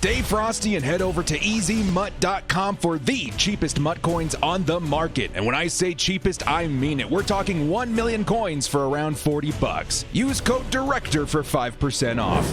Stay frosty and head over to EasyMut.com for the cheapest MUT coins on the market. And when I say cheapest, I mean it. We're talking 1 million coins for around 40 bucks. Use code DIRECTOR for 5% off.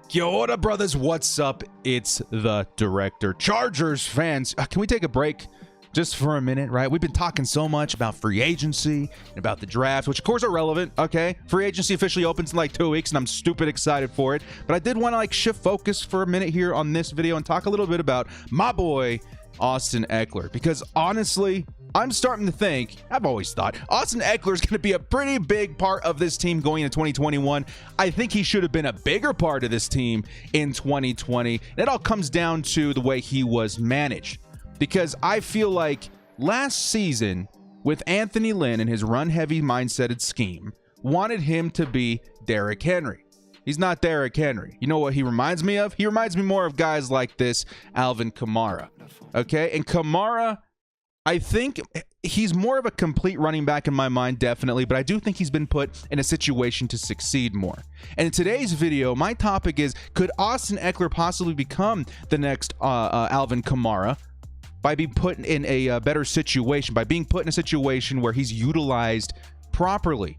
Yo, what up, brothers? What's up? It's the Director. Chargers fans, can we take a break just for a minute, right? We've been talking so much about free agency and about the draft, which of course are relevant, okay? Free agency officially opens in like 2 weeks, and I'm stupid excited for it. But I did want to shift focus for a minute here on this video and talk a little bit about my boy, Austin Ekeler. Because honestly, I'm starting to think, I've always thought, Austin Ekeler is going to be a pretty big part of this team going into 2021. I think he should have been a bigger part of this team in 2020. And it all comes down to the way he was managed. Because I feel like last season, with Anthony Lynn and his run-heavy mindseted scheme, wanted him to be Derrick Henry. He's not Derrick Henry. You know what he reminds me of? He reminds me more of guys like this, Alvin Kamara. Okay? And Kamara, I think he's more of a complete running back in my mind, definitely, but I do think he's been put in a situation to succeed more. And in today's video, my topic is, could Austin Ekeler possibly become the next Alvin Kamara by being put in a better situation, by being put in a situation where he's utilized properly?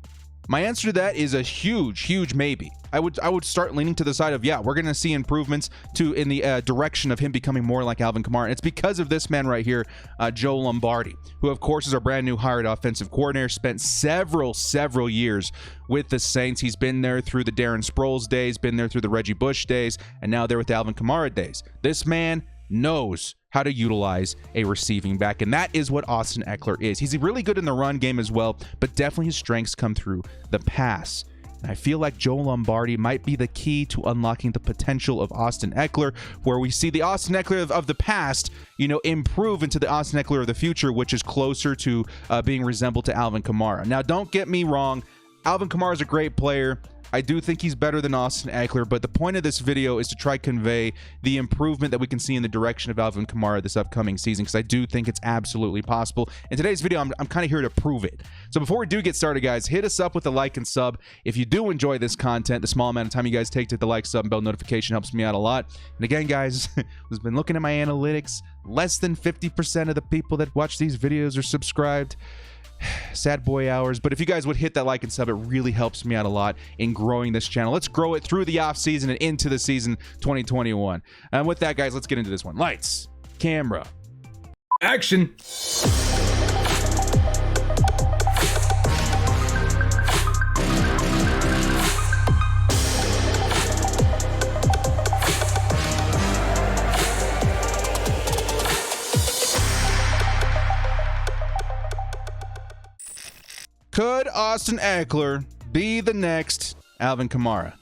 My answer to that is a huge maybe. I would start leaning to the side of, yeah, we're going to see improvements in the direction of him becoming more like Alvin Kamara. And it's because of this man right here, Joe Lombardi, who of course is our brand new hired offensive coordinator, spent several years with the Saints. He's been there through the Darren Sproles days, been there through the Reggie Bush days, and now there with the Alvin Kamara days. This man knows how to utilize a receiving back, and that is what Austin Ekeler is. He's really good in the run game as well, but definitely his strengths come through the pass. And I feel like Joe Lombardi might be the key to unlocking the potential of Austin Ekeler, where we see the Austin Ekeler of the past, improve into the Austin Ekeler of the future, which is closer to being resembled to Alvin Kamara. Now, don't get me wrong. Alvin Kamara is a great player. I do think he's better than Austin Ekeler, but the point of this video is to try to convey the improvement that we can see in the direction of Alvin Kamara this upcoming season, because I do think it's absolutely possible. In today's video, I'm kind of here to prove it. So before we do get started, guys, hit us up with a like and sub. If you do enjoy this content, the small amount of time you guys take to hit the like, sub, and bell notification helps me out a lot. And again, guys, I've been looking at my analytics. Less than 50% of the people that watch these videos are subscribed. Sad boy hours. But if you guys would hit that like and sub, it really helps me out a lot in growing this channel. Let's grow it through the off season and into the season 2021. And with that, guys, let's get into this one. Lights, camera, action. Could Austin Ekeler be the next Alvin Kamara?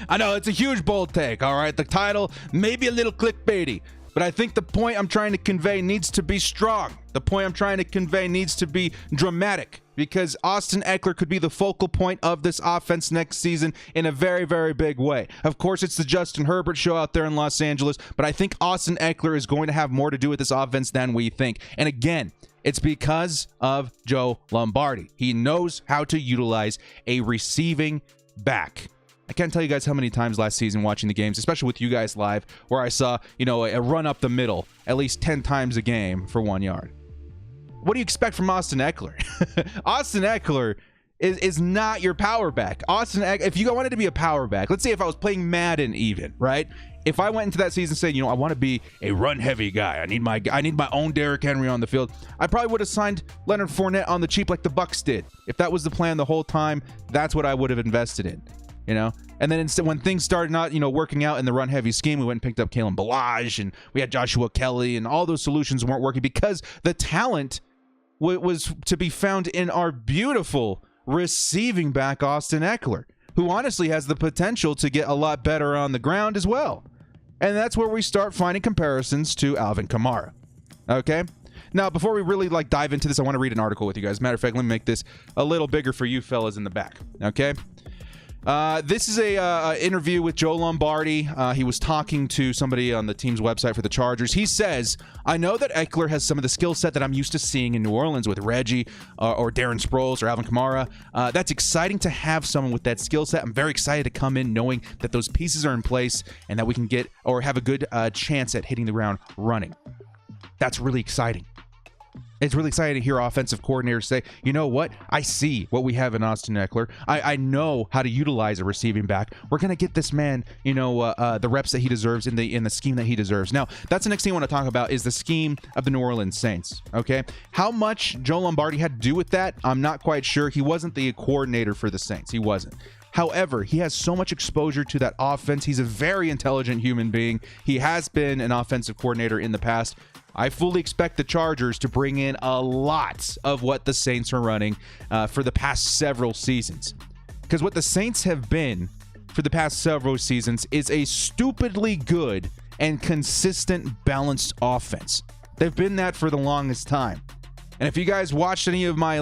I know it's a huge bold take, all right? The title may be a little clickbaity, but I think the point I'm trying to convey needs to be strong. The point I'm trying to convey needs to be dramatic, because Austin Ekeler could be the focal point of this offense next season in a very big way. Of course, it's the Justin Herbert show out there in Los Angeles, but I think Austin Ekeler is going to have more to do with this offense than we think. And again, it's because of Joe Lombardi. He knows how to utilize a receiving back. I can't tell you guys how many times last season watching the games, especially with you guys live, where I saw, a run up the middle at least 10 times a game for 1 yard. What do you expect from Austin Ekeler? Austin Ekeler is not your power back. If you wanted to be a power back, let's say if I was playing Madden even, right? If I went into that season saying, I want to be a run-heavy guy, I need my own Derrick Henry on the field, I probably would have signed Leonard Fournette on the cheap like the Bucs did. If that was the plan the whole time, that's what I would have invested in, And then instead, when things started not, working out in the run-heavy scheme, we went and picked up Kalen Ballage, and we had Joshua Kelly, and all those solutions weren't working because the talent was to be found in our beautiful receiving back, Austin Ekeler, who honestly has the potential to get a lot better on the ground as well. And that's where we start finding comparisons to Alvin Kamara. Okay? Now, before we really dive into this, I want to read an article with you guys. Matter of fact, let me make this a little bigger for you fellas in the back. Okay? This is a interview with Joe Lombardi. He was talking to somebody on the team's website for the Chargers. He says, I know that Ekeler has some of the skill set that I'm used to seeing in New Orleans with Reggie or Darren Sproles or Alvin Kamara. That's exciting to have someone with that skill set. I'm very excited to come in knowing that those pieces are in place and that we can get or have a good chance at hitting the ground running. That's really exciting. It's really exciting to hear offensive coordinators say, you know what? I see what we have in Austin Ekeler. I know how to utilize a receiving back. We're going to get this man, the reps that he deserves in the scheme that he deserves. Now, that's the next thing I want to talk about is the scheme of the New Orleans Saints, okay? How much Joe Lombardi had to do with that, I'm not quite sure. He wasn't the coordinator for the Saints. He wasn't. However, he has so much exposure to that offense. He's a very intelligent human being. He has been an offensive coordinator in the past. I fully expect the Chargers to bring in a lot of what the Saints are running for the past several seasons. Because what the Saints have been for the past several seasons is a stupidly good and consistent balanced offense. They've been that for the longest time. And if you guys watched any of my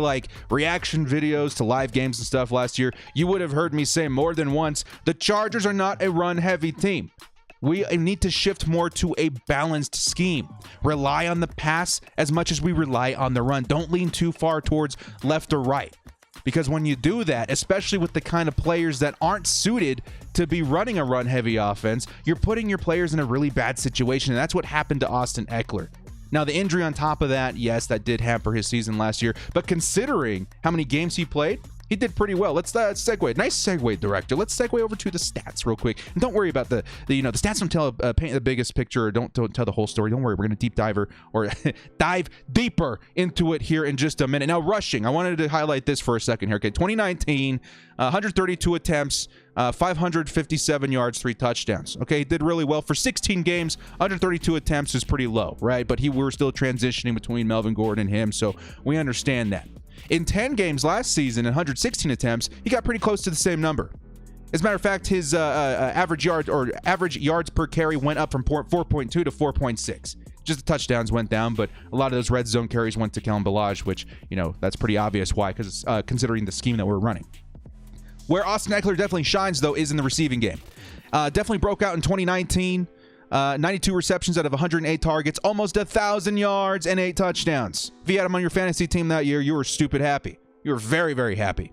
reaction videos to live games and stuff last year, you would have heard me say more than once, the Chargers are not a run-heavy team. We need to shift more to a balanced scheme. Rely on the pass as much as we rely on the run. Don't lean too far towards left or right. Because when you do that, especially with the kind of players that aren't suited to be running a run-heavy offense, you're putting your players in a really bad situation, and that's what happened to Austin Ekeler. Now, the injury on top of that, yes, that did hamper his season last year, but considering how many games he played, he did pretty well. Let's segue. Nice segue, director. Let's segue over to the stats real quick. And don't worry about the stats don't tell paint the biggest picture or don't tell the whole story. Don't worry. We're going to deep dive or dive deeper into it here in just a minute. Now, rushing. I wanted to highlight this for a second here. Okay, 2019, 132 attempts, 557 yards, 3 touchdowns. Okay, he did really well for 16 games. 132 attempts is pretty low, right? But we were still transitioning between Melvin Gordon and him, so we understand that. In 10 games last season and 116 attempts, he got pretty close to the same number. As a matter of fact, his average yards per carry went up from 4.2 to 4.6. Just the touchdowns went down, but a lot of those red zone carries went to Kellen Ballage, which, that's pretty obvious why, because considering the scheme that we're running. Where Austin Ekeler definitely shines, though, is in the receiving game. Definitely broke out in 2019. 92 receptions out of 108 targets, almost 1,000 yards and 8 touchdowns. If you had him on your fantasy team that year, you were stupid happy. You were very, very happy.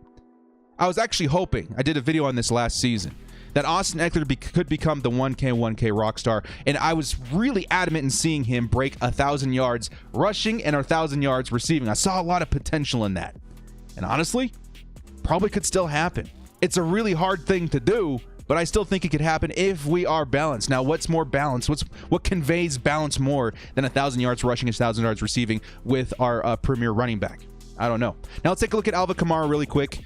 I was actually hoping, I did a video on this last season, that Austin Ekeler could become the 1K rock star, and I was really adamant in seeing him break 1,000 yards rushing and 1,000 yards receiving. I saw a lot of potential in that. And honestly, probably could still happen. It's a really hard thing to do, but I still think it could happen if we are balanced. Now, what's more balanced? What conveys balance more than 1,000 yards rushing and 1,000 yards receiving with our premier running back? I don't know. Now, let's take a look at Alvin Kamara really quick.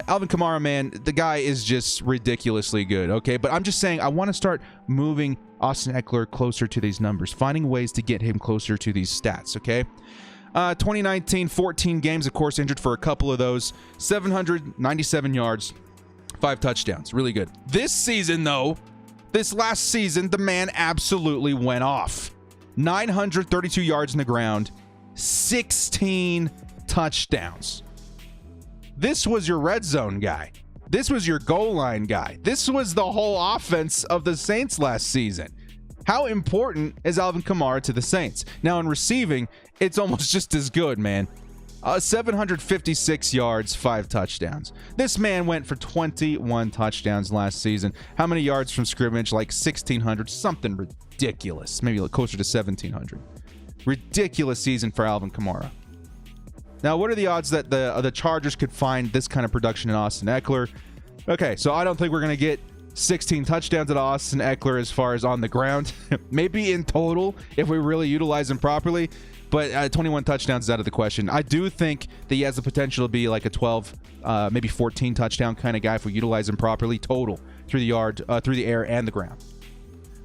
Alvin Kamara, man, the guy is just ridiculously good, okay? But I'm just saying I want to start moving Austin Ekeler closer to these numbers, finding ways to get him closer to these stats, okay? 2019, 14 games, of course, injured for a couple of those. 797 yards. 5 touchdowns. Really good. This season, though, this last season, the man absolutely went off. 932 yards in the ground, 16 touchdowns. This was your red zone guy. This was your goal line guy. This was the whole offense of the Saints last season. How important is Alvin Kamara to the Saints? Now, in receiving, it's almost just as good, man. 756 yards, 5 touchdowns. This man went for 21 touchdowns last season. How many yards from scrimmage? Like 1,600, something ridiculous. Maybe closer to 1,700. Ridiculous season for Alvin Kamara. Now, what are the odds that the Chargers could find this kind of production in Austin Ekeler? Okay, so I don't think we're going to get 16 touchdowns at Austin Ekeler as far as on the ground. Maybe in total, if we really utilize him properly. But 21 touchdowns is out of the question. I do think that he has the potential to be like a 12, maybe 14 touchdown kind of guy if we utilize him properly total through the air and the ground.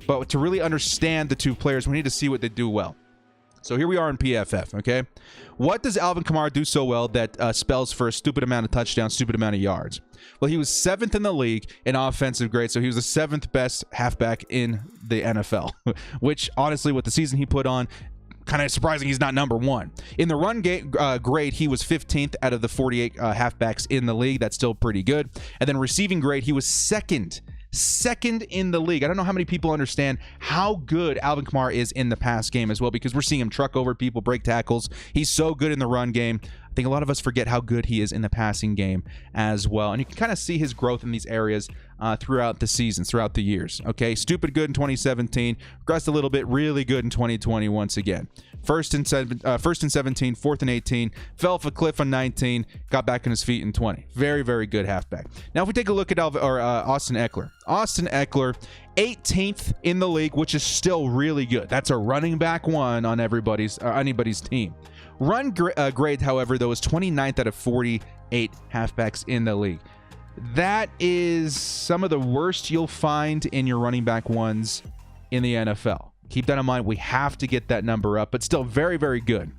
But to really understand the two players, we need to see what they do well. So here we are in PFF, okay? What does Alvin Kamara do so well that spells for a stupid amount of touchdowns, stupid amount of yards? Well, he was 7th in the league in offensive grade, so he was the 7th best halfback in the NFL, which honestly, with the season he put on, Kind of surprising he's not number one. In the run grade, he was 15th out of the 48 halfbacks in the league. That's still pretty good. And then receiving grade, he was second in the league. I don't know how many people understand how good Alvin Kamara is in the pass game as well, because we're seeing him truck over people, break tackles. He's so good in the run game. I think a lot of us forget how good he is in the passing game as well. And you can kind of see his growth in these areas throughout the seasons, throughout the years. Okay, stupid good in 2017, regressed a little bit, really good in 2020 once again. First in 17, fourth in 18, fell off a cliff on 19, got back on his feet in 20. Very, very good halfback. Now, if we take a look at Austin Ekeler. Austin Ekeler, 18th in the league, which is still really good. That's a running back one on anybody's team. Run grade, however, though, is 29th out of 48 halfbacks in the league. That is some of the worst you'll find in your running back ones in the NFL. Keep that in mind. We have to get that number up, but still very, very good.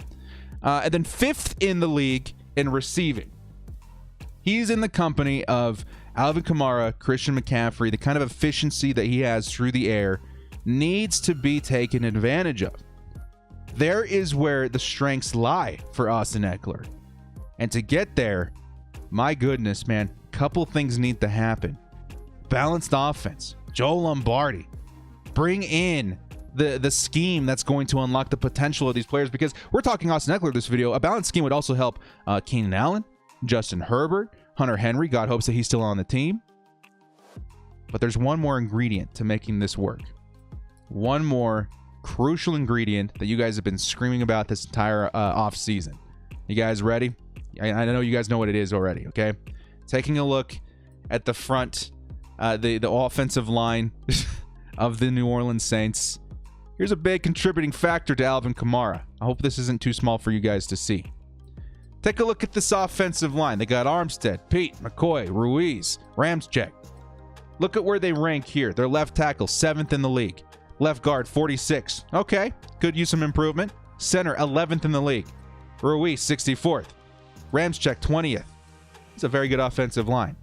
And then 5th in the league in receiving. He's in the company of Alvin Kamara, Christian McCaffrey. The kind of efficiency that he has through the air needs to be taken advantage of. There is where the strengths lie for Austin Ekeler. And to get there, my goodness, man, couple things need to happen. Balanced offense. Joe Lombardi. Bring in the scheme that's going to unlock the potential of these players, because we're talking Austin Ekeler this video. A balanced scheme would also help Keenan Allen, Justin Herbert, Hunter Henry. God hopes that he's still on the team. But there's one more ingredient to making this work. One more crucial ingredient that you guys have been screaming about this entire off season. You guys ready? I know you guys know what it is already, okay? Taking a look at the front, the offensive line of the New Orleans Saints. Here's a big contributing factor to Alvin Kamara. I hope this isn't too small for you guys to see. Take a look at this offensive line. They got Armstead, Pete, McCoy, Ruiz, Ramczyk. Look at where they rank here. Their left tackle, 7th in the league. Left guard, 46. Okay, could use some improvement. Center, 11th in the league. Ruiz, 64th. Ramczyk, 20th. It's a very good offensive line.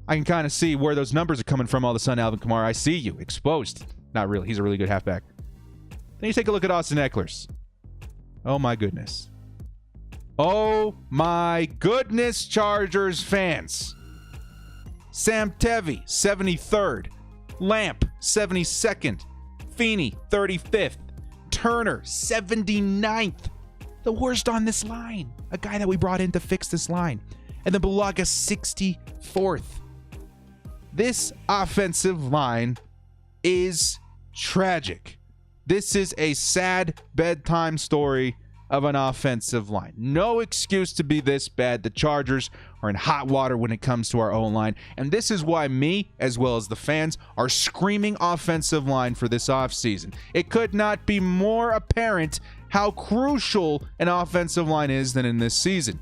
I can kind of see where those numbers are coming from all of a sudden, Alvin Kamara. I see you. Exposed. Not really. He's a really good halfback. Then you take a look at Austin Ekeler's. Oh, my goodness. Oh, my goodness, Chargers fans. Sam Tevi, 73rd. Lamp, 72nd. Feeney, 35th. Turner, 79th. The worst on this line. A guy that we brought in to fix this line. And then Bulaga, 64th. This offensive line is tragic. This is a sad bedtime story of an offensive line. No excuse to be this bad. The Chargers are in hot water when it comes to our O-line. And this is why me, as well as the fans, are screaming offensive line for this offseason. It could not be more apparent how crucial an offensive line is than in this season.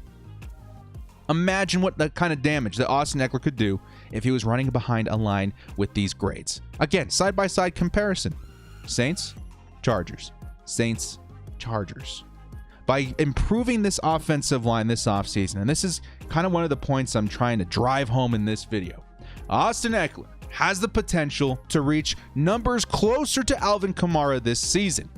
Imagine what the kind of damage that Austin Ekeler could do if he was running behind a line with these grades. Again, side-by-side comparison. Saints, Chargers. Saints, Chargers. By improving this offensive line this offseason, and this is kind of one of the points I'm trying to drive home in this video, Austin Ekeler has the potential to reach numbers closer to Alvin Kamara this season.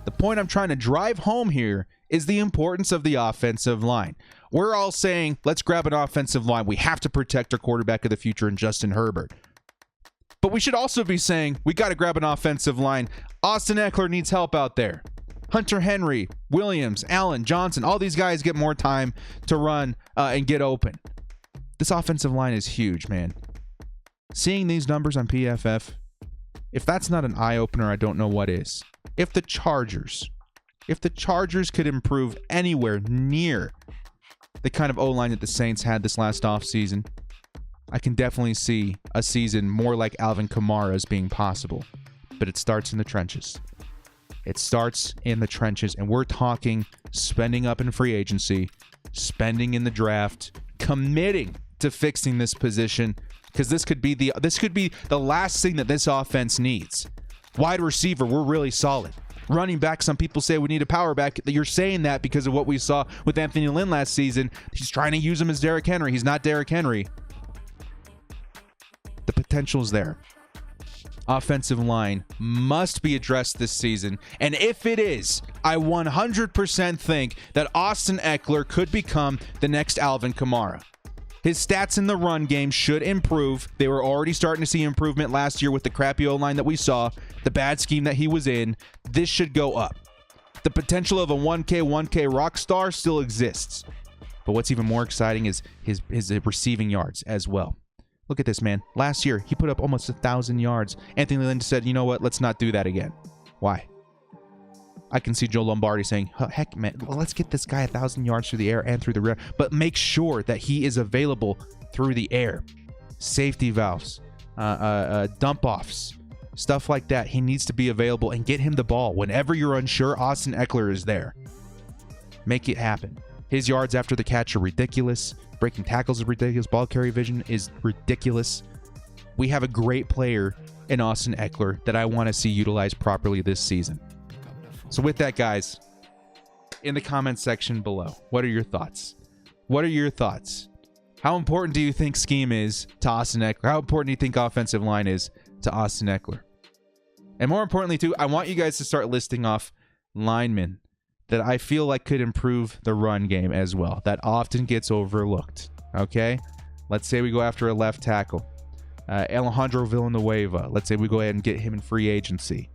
The point I'm trying to drive home here is the importance of the offensive line. We're all saying, let's grab an offensive line. We have to protect our quarterback of the future in Justin Herbert. But we should also be saying, we got to grab an offensive line. Austin Ekeler needs help out there. Hunter Henry, Williams, Allen, Johnson, all these guys get more time to run and get open. This offensive line is huge, man. Seeing these numbers on PFF, if that's not an eye-opener, I don't know what is. If the Chargers could improve anywhere near the kind of O-line that the Saints had this last offseason, I can definitely see a season more like Alvin Kamara's being possible. But it starts in the trenches. It starts in the trenches, and we're talking spending up in free agency, spending in the draft, committing to fixing this position, because this could be the last thing that this offense needs. Wide receiver, we're really solid. Running back, some people say we need a power back. You're saying that because of what we saw with Anthony Lynn last season. He's trying to use him as Derrick Henry. He's not Derrick Henry. The potential's there. offensive line must be addressed this season. And if it is, I 100% think that Austin Ekeler could become the next Alvin Kamara. His stats in the run game should improve. They were already starting to see improvement last year with the crappy O-line that we saw, the bad scheme that he was in. This should go up. The potential of a 1K rock star still exists. But what's even more exciting is his receiving yards as well. Look at this, man. Last year, he put up almost 1,000 yards. Anthony Lynn said, you know what? Let's not do that again. Why? I can see Joe Lombardi saying, heck, man, well, let's get this guy 1,000 yards through the air and through the rear, but make sure that he is available through the air. Safety valves, dump offs, stuff like that. He needs to be available, and get him the ball. Whenever you're unsure, Austin Ekeler is there. Make it happen. His yards after the catch are ridiculous. Breaking tackles is ridiculous. Ball carry vision is ridiculous. We have a great player in Austin Ekeler that I want to see utilized properly this season. So with that, guys, in the comment section below, what are your thoughts? What are your thoughts? How important do you think scheme is to Austin Ekeler? How important do you think offensive line is to Austin Ekeler? And more importantly, too, I want you guys to start listing off linemen that I feel like could improve the run game as well. That often gets overlooked. Okay? Let's say we go after a left tackle. Alejandro Villanueva. Let's say we go ahead and get him in free agency.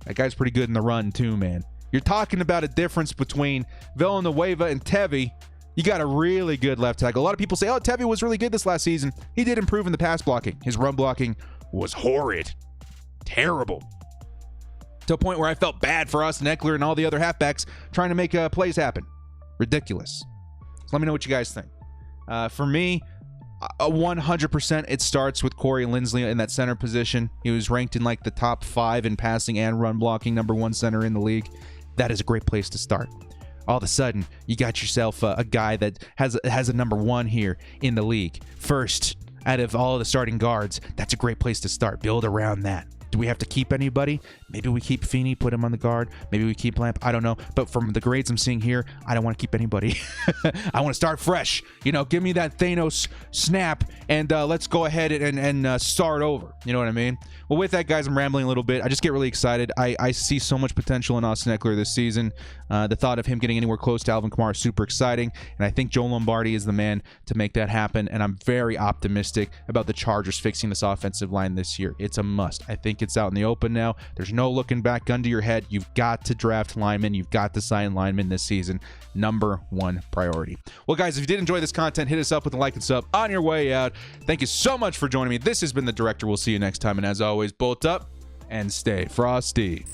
That guy's pretty good in the run too, man. You're talking about a difference between Villanueva and Tevi. You got a really good left tackle. A lot of people say, oh, Tevi was really good this last season. He did improve in the pass blocking. His run blocking was horrid. Terrible. To a point where I felt bad for Austin Ekeler and all the other halfbacks trying to make plays happen. Ridiculous. So let me know what you guys think. For me, 100% it starts with Corey Linsley in that center position. He was ranked in like the top 5 in passing and run blocking, #1 center in the league. That is a great place to start. All of a sudden, you got yourself a guy that has a #1 here in the league. First, out of all of the starting guards, that's a great place to start. Build around that. Do we have to keep anybody? Maybe we keep Feeney, put him on the guard. Maybe we keep Lamp. I don't know. But from the grades I'm seeing here, I don't want to keep anybody. I want to start fresh. You know, give me that Thanos snap, and let's go ahead and start over. You know what I mean? Well, with that, guys, I'm rambling a little bit. I just get really excited. I see so much potential in Austin Ekeler this season. The thought of him getting anywhere close to Alvin Kamara is super exciting, and I think Joe Lombardi is the man to make that happen, and I'm very optimistic about the Chargers fixing this offensive line this year. It's a must. I think it's out in the open now. There's no looking back, gun to your head. You've got to draft linemen. You've got to sign linemen this season. #1 priority. Well, guys, if you did enjoy this content, hit us up with a like and sub on your way out. Thank you so much for joining me. This has been The Director. We'll see you next time, and as always, bolt up and stay frosty.